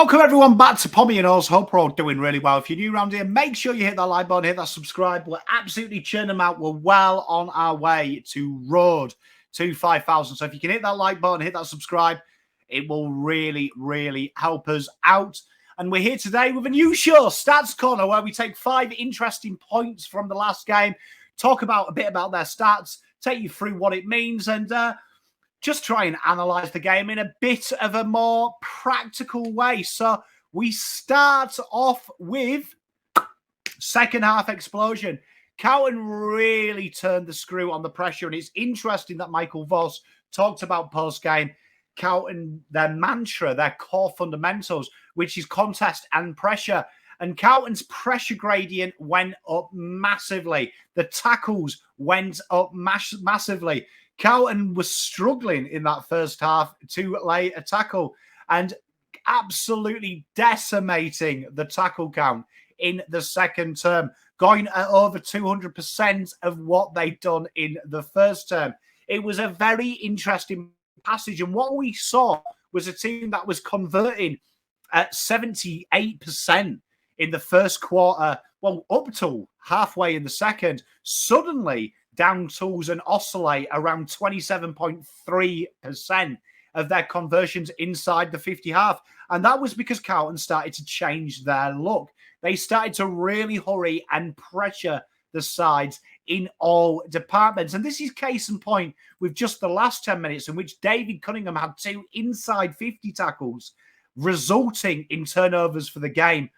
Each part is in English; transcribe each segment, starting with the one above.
Welcome everyone back to Pommy and Oz. Hope we're all doing really well. If you're new around here, make sure you hit that like button, hit that subscribe. We're absolutely churning them out. We're well on our way to road to 5,000. So if you can hit that like button, hit that subscribe, it will really, really help us out. And we're here today with a new show, Stats Corner, where we take 5 interesting points from the last game, talk about a bit about their stats, take you through what it means, and just try and analyse the game in a bit of a more practical way. So we start off with second half explosion. Cowan really turned the screw on the pressure, and it's interesting that Michael Voss talked about post-game Cowan, their mantra, their core fundamentals, which is contest and pressure. And Cowan's pressure gradient went up massively. The tackles went up massively. Cowan was struggling in that first half to lay a tackle and absolutely decimating the tackle count in the second term, going at over 200% of what they'd done in the first term. It was a very interesting passage, and what we saw was a team that was converting at 78% in the first quarter, well, up to halfway in the second, suddenly down tools and oscillate around 27.3% of their conversions inside the 50 half. And that was because Carlton started to change their look. They started to really hurry and pressure the sides in all departments. And this is case in point with just the last 10 minutes in which David Cunningham had 2 inside 50 tackles, resulting in turnovers for the game.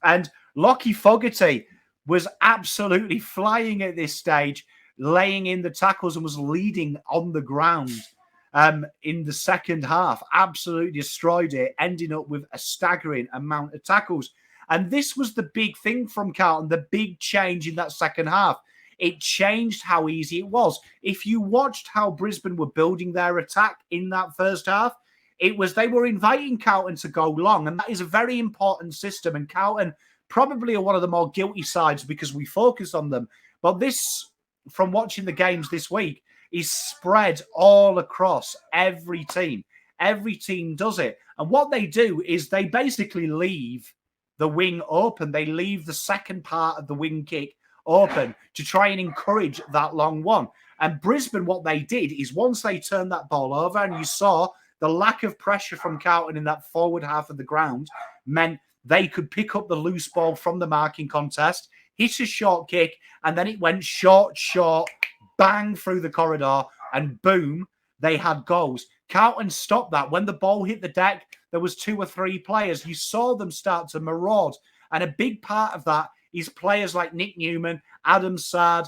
And Lockie Fogarty was absolutely flying at this stage, laying in the tackles and was leading on the ground in the second half. Absolutely destroyed it, ending up with a staggering amount of tackles. And this was the big thing from Carlton, the big change in that second half. It changed how easy it was. If you watched how Brisbane were building their attack in that first half, it was they were inviting Carlton to go long. And that is a very important system. And Carlton probably are one of the more guilty sides because we focus on them. But this, from watching the games this week, is spread all across every team. Every team does it. And what they do is they basically leave the wing open. They leave the second part of the wing kick open to try and encourage that long one. And Brisbane, what they did is once they turned that ball over, and you saw the lack of pressure from Carlton in that forward half of the ground, meant they could pick up the loose ball from the marking contest, hit a short kick, and then it went short, bang through the corridor, and boom, they had goals. Carlton stopped that. When the ball hit the deck, there was 2 or 3 players. You saw them start to maraud, and a big part of that is players like Nick Newman, Adam Sard,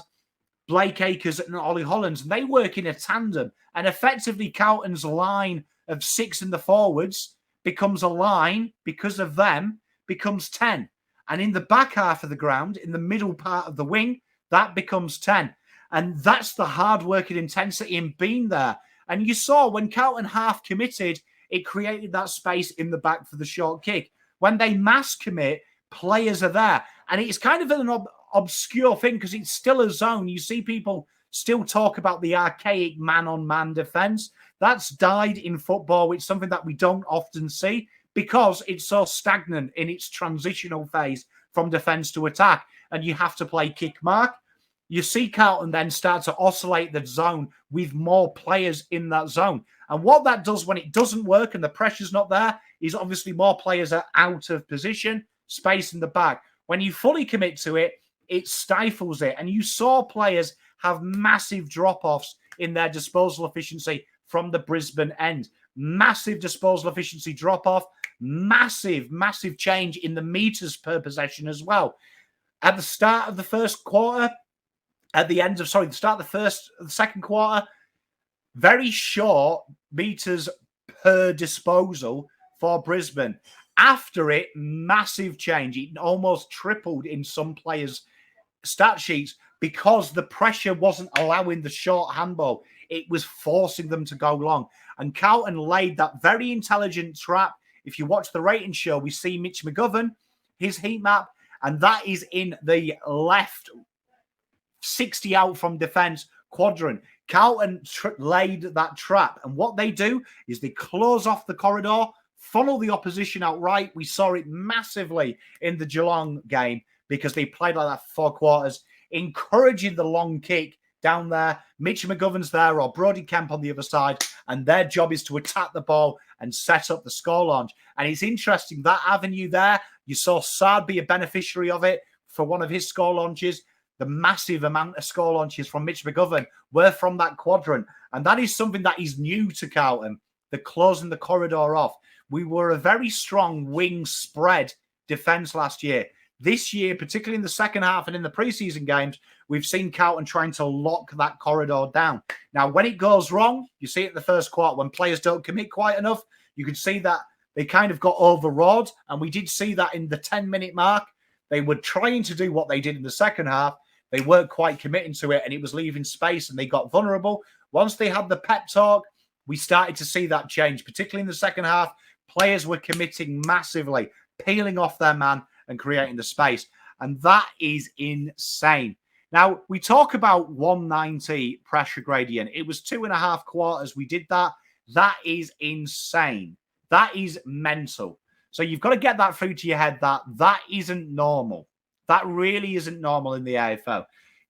Blake Acres, and Ollie Hollands, and they work in a tandem, and effectively Carlton's line of 6 in the forwards becomes a line, because of them, becomes 10. And in the back half of the ground, in the middle part of the wing, that becomes 10. And that's the hard work and intensity in being there. And you saw when Carlton half committed, it created that space in the back for the short kick. When they mass commit, players are there. And it's kind of an obscure thing because it's still a zone. You see people still talk about the archaic man-on-man defence. That's died in football. It's something that we don't often see because it's so stagnant in its transitional phase from defence to attack, and you have to play kick mark. You see Carlton then start to oscillate the zone with more players in that zone. And what that does when it doesn't work and the pressure's not there is obviously more players are out of position, space in the back. When you fully commit to it, it stifles it. And you saw players have massive drop-offs in their disposal efficiency from the Brisbane end. Massive disposal efficiency drop-off, massive change in the meters per possession as well. At the start of the first quarter, the second quarter, very short meters per disposal for Brisbane. After it, massive change. It almost tripled in some players' stat sheets because the pressure wasn't allowing the short handball. It was forcing them to go long. And Carlton laid that very intelligent trap. If you watch the rating show, we see Mitch McGovern, his heat map, and that is in the left 60 out from defence quadrant. Carlton laid that trap. And what they do is they close off the corridor funnel the opposition outright. We saw it massively in the Geelong game because they played like that for 4 quarters, encouraging the long kick down there. Mitch McGovern's there or Brodie Kemp on the other side, and their job is to attack the ball and set up the score launch. And it's interesting, that avenue there, you saw Saad be a beneficiary of it for one of his score launches. The massive amount of score launches from Mitch McGovern were from that quadrant. And that is something that is new to Carlton, the closing the corridor off. We were a very strong wing spread defence last year. This year, particularly in the second half and in the preseason games, we've seen Carlton trying to lock that corridor down. Now, when it goes wrong, you see it in the first quarter, when players don't commit quite enough, you can see that they kind of got overawed. And we did see that in the 10-minute mark. They were trying to do what they did in the second half. They weren't quite committing to it, and it was leaving space, and they got vulnerable. Once they had the pep talk, we started to see that change, particularly in the second half. Players were committing massively, peeling off their man and creating the space. And that is insane. Now, we talk about 190 pressure gradient. It was 2.5 quarters we did that. That is insane. That is mental. So you've got to get that through to your head that that isn't normal. That really isn't normal in the AFL.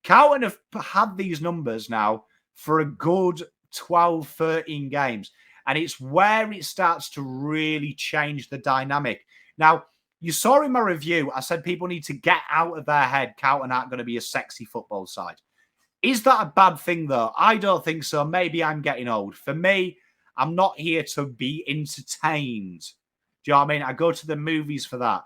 Carlton have had these numbers now for a good 12, 13 games. And it's where it starts to really change the dynamic. Now, you saw in my review, I said people need to get out of their head Carlton aren't going to be a sexy football side. Is that a bad thing, though? I don't think so. Maybe I'm getting old. For me, I'm not here to be entertained. Do you know what I mean? I go to the movies for that.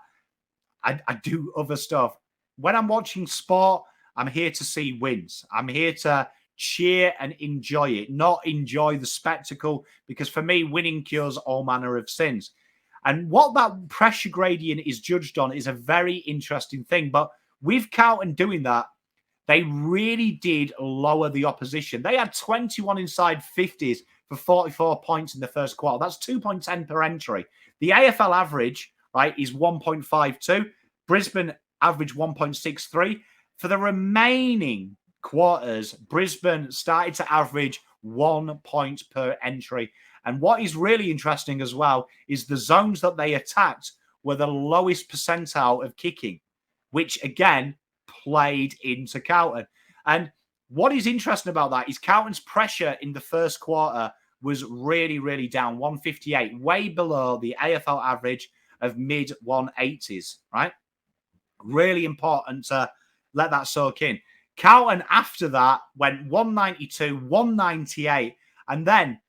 I do other stuff. When I'm watching sport, I'm here to see wins. I'm here to cheer and enjoy it, not enjoy the spectacle, because for me, winning cures all manner of sins. And what that pressure gradient is judged on is a very interesting thing. But with Carlton doing that, they really did lower the opposition. They had 21 inside 50s for 44 points in the first quarter. That's 2.10 per entry. The AFL average, right, is 1.52. Brisbane average 1.63. For the remaining quarters, Brisbane started to average 1 point per entry. And what is really interesting as well is the zones that they attacked were the lowest percentile of kicking, which again played into Carlton. And what is interesting about that is Carlton's pressure in the first quarter was really, really down, 158, way below the AFL average of mid 180s, right? Really important to let that soak in. Carlton after that went 192, 198, and then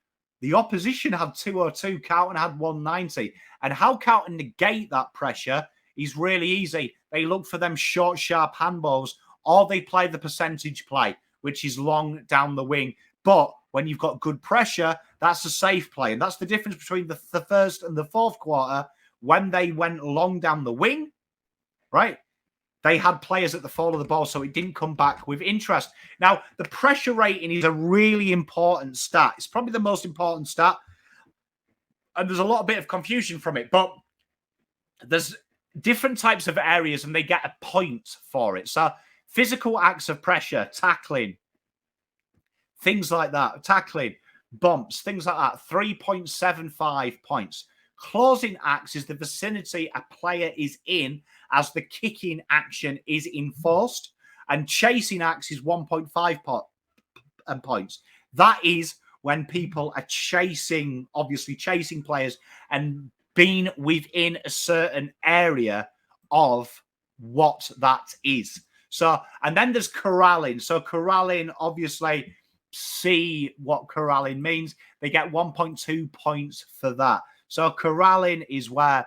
the opposition had 202. Carlton had 190. And how Carlton negate that pressure is really easy. They look for them short, sharp handballs, or they play the percentage play, which is long down the wing. But when you've got good pressure, that's a safe play. And that's the difference between the first and the fourth quarter. When they went long down the wing, right, they had players at the fall of the ball, so it didn't come back with interest. Now, the pressure rating is a really important stat. It's probably the most important stat. And there's a lot of bit of confusion from it. But there's different types of areas, and they get a point for it. So physical acts of pressure, tackling, things like that. Tackling, bumps, things like that. 3.75 points. Closing acts is the vicinity a player is in as the kicking action is enforced. And chasing acts is 1.5 points. That is when people are chasing, obviously chasing players and being within a certain area of what that is. So, and then there's corralling. So corralling, obviously, see what corralling means. They get 1.2 points for that. So corralling is where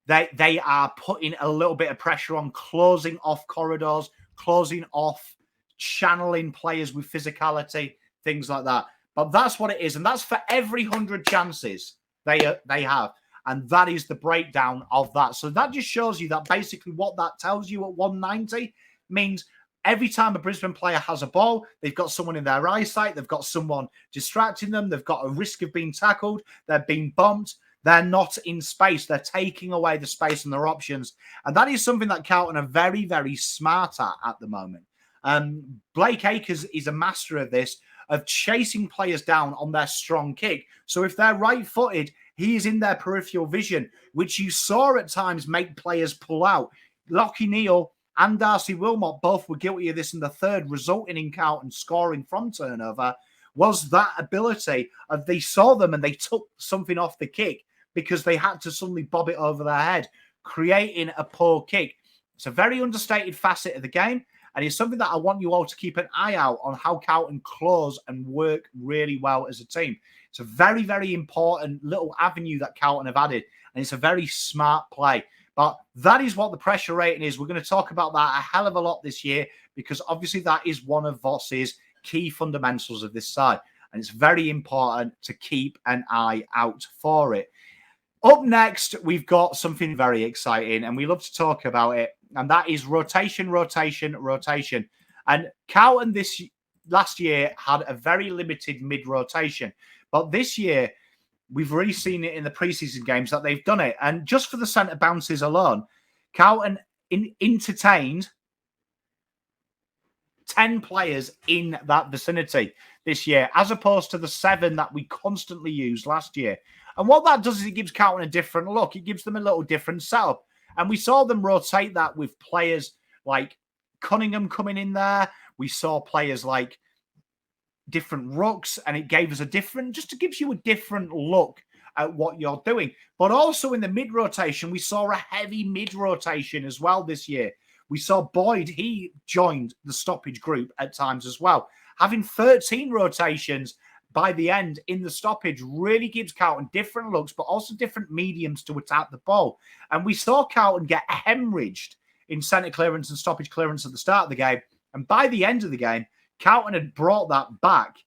they are putting a little bit of pressure on, closing off corridors, closing off, channeling players with physicality, things like that. But that's what it is. And that's for every 100 chances they have. And that is the breakdown of that. So that just shows you that basically what that tells you at 190 means every time a Brisbane player has a ball, they've got someone in their eyesight, they've got someone distracting them, they've got a risk of being tackled, they're being bumped, they're not in space, they're taking away the space and their options. And that is something that Carlton are very, very smart at the moment. Blake Acres is a master of this, of chasing players down on their strong kick. So if they're right-footed, He is in their peripheral vision, which you saw at times make players pull out. Lachie Neale and Darcy Wilmot both were guilty of this in the third, resulting in Carlton scoring from turnover, was that ability of they saw them and they took something off the kick because they had to suddenly bob it over their head, creating a poor kick. It's a very understated facet of the game, and it's something that I want you all to keep an eye out on how Carlton close and work really well as a team. It's a very, very important little avenue that Carlton have added, and it's a very smart play. But that is what the pressure rating is. We're going to talk about that a hell of a lot this year because obviously that is one of Wazze's key fundamentals of this side, and it's very important to keep an eye out for it. Up next, we've got something very exciting, and we love to talk about it, and that is rotation, rotation, rotation. And Carlton this last year had a very limited mid-rotation, but this year we've really seen it in the preseason games that they've done it. And just for the centre bounces alone, Carlton entertained 10 players in that vicinity this year, as opposed to the 7 that we constantly used last year. And what that does is it gives Carlton a different look. It gives them a little different setup. And we saw them rotate that with players like Cunningham coming in there. We saw players like different rucks, and it gave us a different, just to gives you a different look at what you're doing. But also in the mid-rotation, we saw a heavy mid-rotation as well this year. We saw Boyd, he joined the stoppage group at times as well. Having 13 rotations by the end in the stoppage really gives Carlton different looks, but also different mediums to attack the ball. And we saw Carlton get hemorrhaged in centre clearance and stoppage clearance at the start of the game. And by the end of the game, Carlton had brought that back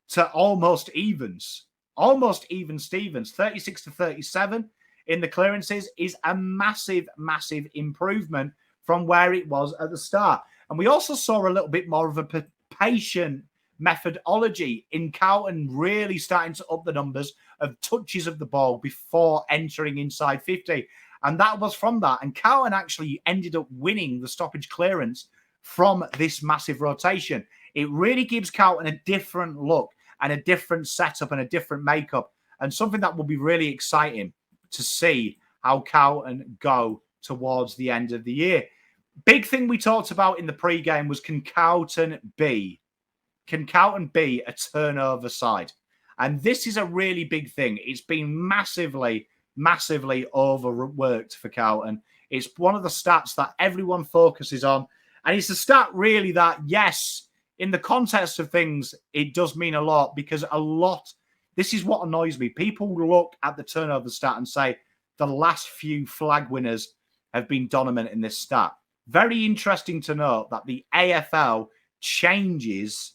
to almost evens. Almost even Stevens, 36 to 37 in the clearances is a massive, massive improvement from where it was at the start. And we also saw a little bit more of a patient methodology in Carlton really starting to up the numbers of touches of the ball before entering inside 50. And that was from that. And Carlton actually ended up winning the stoppage clearance from this massive rotation. It really gives Carlton a different look and a different setup and a different makeup, and something that will be really exciting to see how Carlton go towards the end of the year. Big thing we talked about in the pre-game was can Carlton be a turnover side? And this is a really big thing. It's been massively, massively overworked for Carlton. It's one of the stats that everyone focuses on. And it's a stat really that, yes, in the context of things, it does mean a lot because this is what annoys me. People look at the turnover stat and say the last few flag winners have been dominant in this stat. Very interesting to note that the AFL changes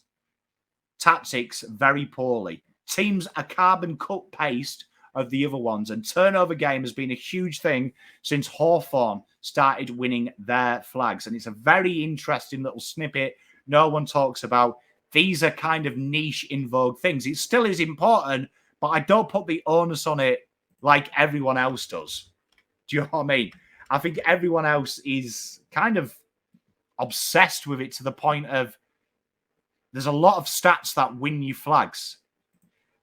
tactics very poorly. Teams are carbon cut paste of the other ones, and turnover game has been a huge thing since Hawthorn started winning their flags. And it's a very interesting little snippet no one talks about. These are kind of niche, in vogue things. It still is important, but I don't put the onus on it like everyone else does. Do you know what I mean? I think everyone else is kind of obsessed with it to the point of there's a lot of stats that win you flags.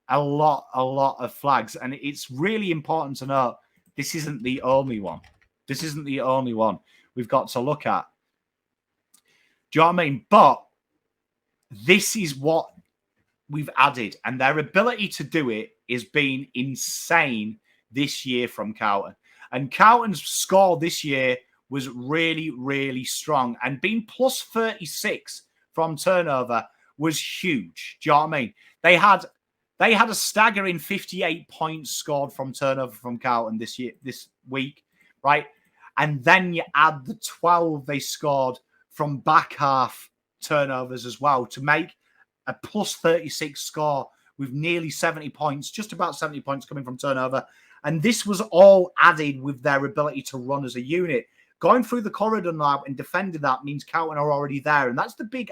A lot of flags. And it's really important to know this isn't the only one. This isn't the only one we've got to look at. Do you know what I mean? But this is what we've added, and their ability to do it has been insane this year from Carlton. And Carlton's score this year was really, really strong, and being plus 36 from turnover was huge. Do you know what I mean? They had a staggering 58 points scored from turnover from Carlton this week, right? And then you add the 12 they scored from back half turnovers as well to make a plus 36 score with nearly 70 points, just about 70 points coming from turnover. And this was all added with their ability to run as a unit. Going through the corridor now and defending that means Carlton are already there. And that's the big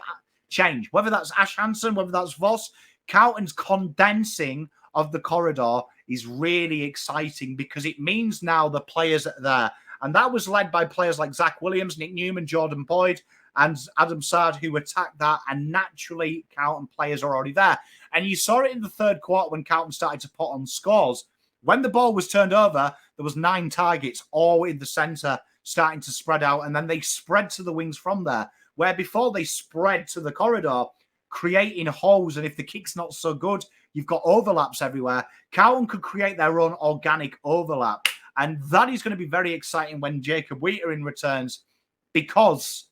change. Whether that's Ash Hansen, whether that's Voss, Carlton's condensing of the corridor is really exciting because it means now the players are there. And that was led by players like Zach Williams, Nick Newman, Jordan Boyd, and Adam Sard, who attacked that. And naturally, Carlton players are already there. And you saw it in the third quarter when Carlton started to put on scores. When the ball was turned over, there was 9 targets all in the centre starting to spread out, and then they spread to the wings from there, where before they spread to the corridor, creating holes, and if the kick's not so good, you've got overlaps everywhere. Carlton could create their own organic overlap, and that is going to be very exciting when Jacob Whittaker returns, because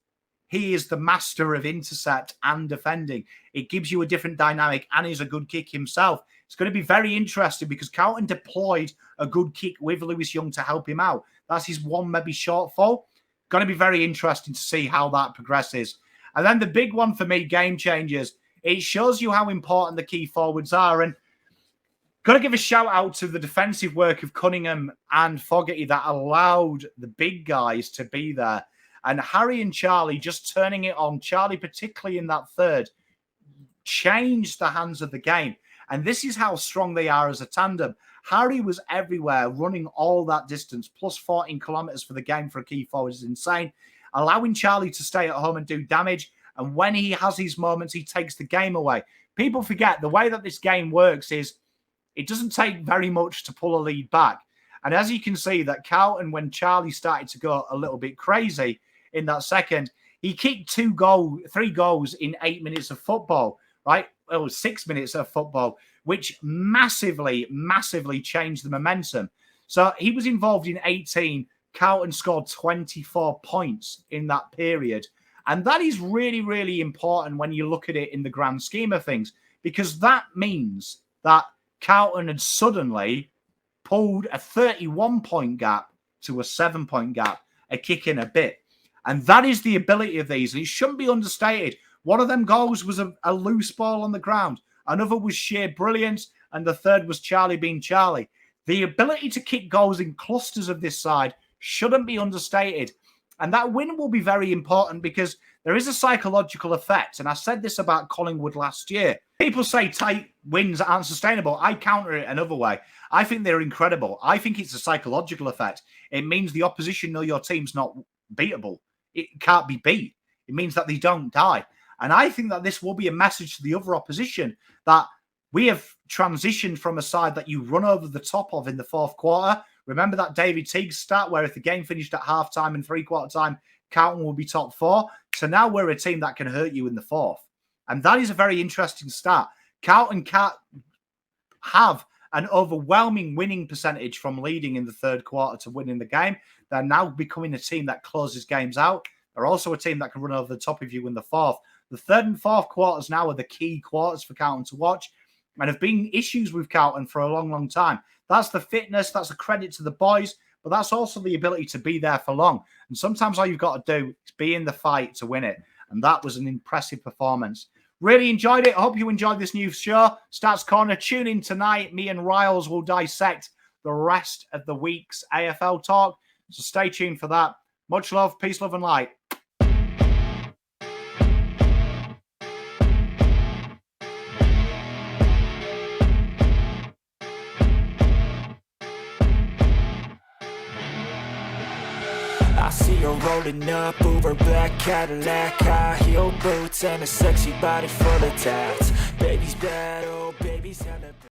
he is the master of intercept and defending. It gives you a different dynamic, and he's a good kick himself. It's going to be very interesting because Carlton deployed a good kick with Lewis Young to help him out. That's his one maybe shortfall. Going to be very interesting to see how that progresses. And then the big one for me, game changers. It shows you how important the key forwards are. And got to give a shout out to the defensive work of Cunningham and Fogarty that allowed the big guys to be there. And Harry and Charlie just turning it on. Charlie, particularly in that third, changed the hands of the game. And this is how strong they are as a tandem. Harry was everywhere, running all that distance, plus 14 kilometres for the game for a key forward is insane. Allowing Charlie to stay at home and do damage. And when he has his moments, he takes the game away. People forget the way that this game works is it doesn't take very much to pull a lead back. And as you can see that Carlton, when Charlie started to go a little bit crazy in that second, he kicked 3 goals in 8 minutes of football, right? It was 6 minutes of football, which massively, massively changed the momentum. So he was involved in 18. Carlton scored 24 points in that period. And that is really, really important when you look at it in the grand scheme of things, because that means that Carlton had suddenly pulled a 31-point gap to a 7-point gap, a kick in a bit. And that is the ability of these. And it shouldn't be understated. One of them goals was a loose ball on the ground. Another was sheer brilliance. And the third was Charlie being Charlie. The ability to kick goals in clusters of this side shouldn't be understated. And that win will be very important because there is a psychological effect. And I said this about Collingwood last year. People say tight wins aren't sustainable. I counter it another way. I think they're incredible. I think it's a psychological effect. It means the opposition know your team's not beatable. It can't be beat. It means that they don't die. And I think that this will be a message to the other opposition that we have transitioned from a side that you run over the top of in the fourth quarter. Remember that David Teague stat where if the game finished at halftime and three-quarter time, Carlton will be top 4. So now we're a team that can hurt you in the fourth. And that is a very interesting stat. Carlton can't have an overwhelming winning percentage from leading in the third quarter to winning the game. They're now becoming a team that closes games out. They're also a team that can run over the top of you in the fourth. The third and fourth quarters now are the key quarters for Carlton to watch and have been issues with Carlton for a long, long time. That's the fitness. That's a credit to the boys, but that's also the ability to be there for long. And sometimes all you've got to do is be in the fight to win it. And that was an impressive performance. Really enjoyed it. I hope you enjoyed this new show. Stats Corner. Tune in tonight. Me and Riles will dissect the rest of the week's AFL talk. So stay tuned for that. Much love, peace, love, and light. I see her rolling up, Uber black Cadillac, high heel boots and a sexy body full of tats. Baby's bad, oh baby's hella